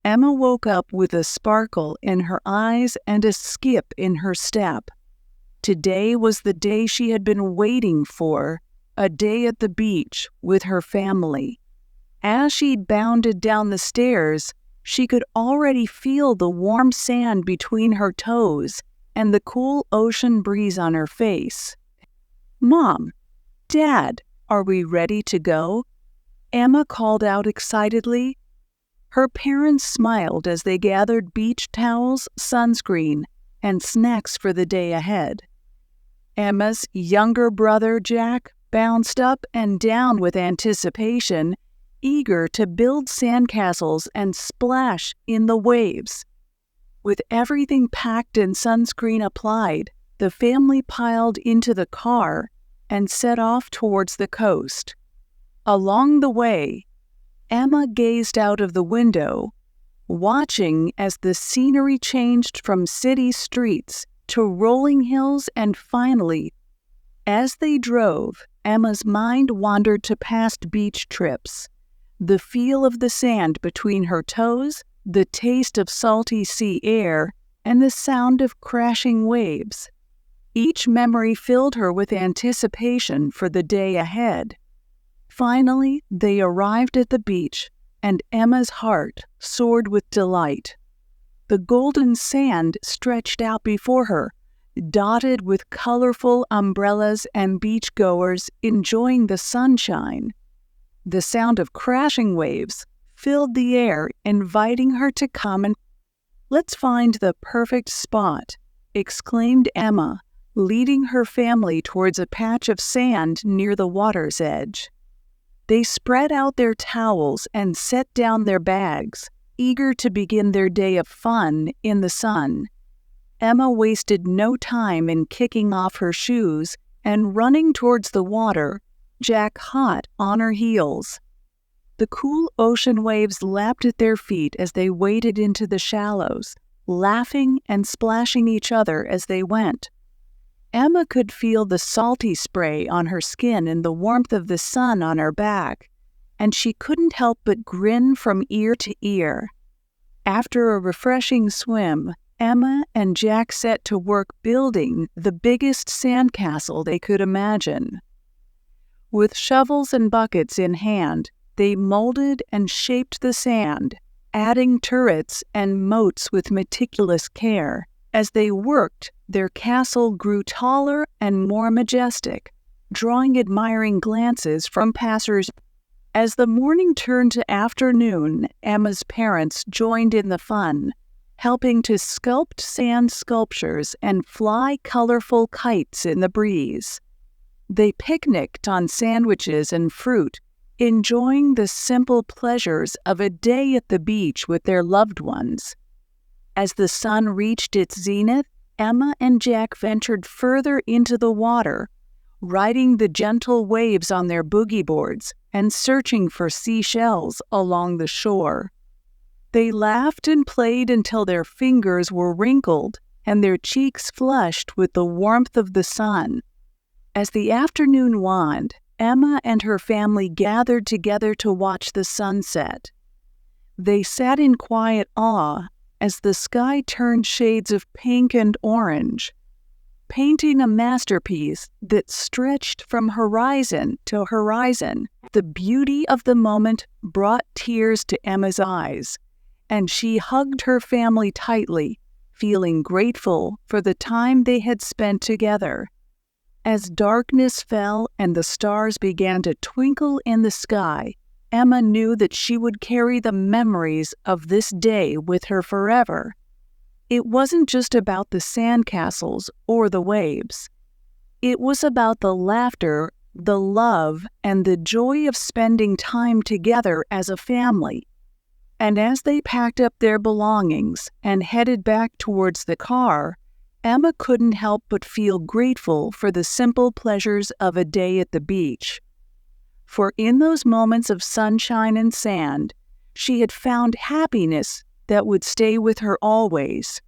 Emma woke up with a sparkle in her eyes and a skip in her step. Today was the day she had been waiting for, a day at the beach with her family. As she bounded down the stairs, she could already feel the warm sand between her toes and the cool ocean breeze on her face. "Mom, Dad, are we ready to go?" Emma called out excitedly. Her parents smiled as they gathered beach towels, sunscreen, and snacks for the day ahead. Emma's younger brother, Jack, bounced up and down with anticipation, eager to build sandcastles and splash in the waves. With everything packed and sunscreen applied, the family piled into the car and set off towards the coast. Along the way, Emma gazed out of the window, watching as the scenery changed from city streets to rolling hills and finally, as they drove, Emma's mind wandered to past beach trips. The feel of the sand between her toes, the taste of salty sea air, and the sound of crashing waves. Each memory filled her with anticipation for the day ahead. Finally, they arrived at the beach, and Emma's heart soared with delight. The golden sand stretched out before her, dotted with colorful umbrellas and beachgoers enjoying the sunshine. The sound of crashing waves filled the air, inviting her to come and "Let's find the perfect spot," exclaimed Emma, leading her family towards a patch of sand near the water's edge. They spread out their towels and set down their bags, eager to begin their day of fun in the sun. Emma wasted no time in kicking off her shoes and running towards the water, Jack hot on her heels. The cool ocean waves lapped at their feet as they waded into the shallows, laughing and splashing each other as they went. Emma could feel the salty spray on her skin and the warmth of the sun on her back, and she couldn't help but grin from ear to ear. After a refreshing swim, Emma and Jack set to work building the biggest sandcastle they could imagine. With shovels and buckets in hand, they molded and shaped the sand, adding turrets and moats with meticulous care. As they worked, their castle grew taller and more majestic, drawing admiring glances from passers. As the morning turned to afternoon, Emma's parents joined in the fun, helping to sculpt sand sculptures and fly colorful kites in the breeze. They picnicked on sandwiches and fruit, enjoying the simple pleasures of a day at the beach with their loved ones. As the sun reached its zenith, Emma and Jack ventured further into the water, riding the gentle waves on their boogie boards and searching for seashells along the shore. They laughed and played until their fingers were wrinkled and their cheeks flushed with the warmth of the sun. As the afternoon waned, Emma and her family gathered together to watch the sunset. They sat in quiet awe as the sky turned shades of pink and orange, painting a masterpiece that stretched from horizon to horizon. The beauty of the moment brought tears to Emma's eyes, and she hugged her family tightly, feeling grateful for the time they had spent together. As darkness fell and the stars began to twinkle in the sky, Emma knew that she would carry the memories of this day with her forever. It wasn't just about the sandcastles or the waves. It was about the laughter, the love, and the joy of spending time together as a family. And as they packed up their belongings and headed back towards the car, Emma couldn't help but feel grateful for the simple pleasures of a day at the beach. For in those moments of sunshine and sand, she had found happiness that would stay with her always.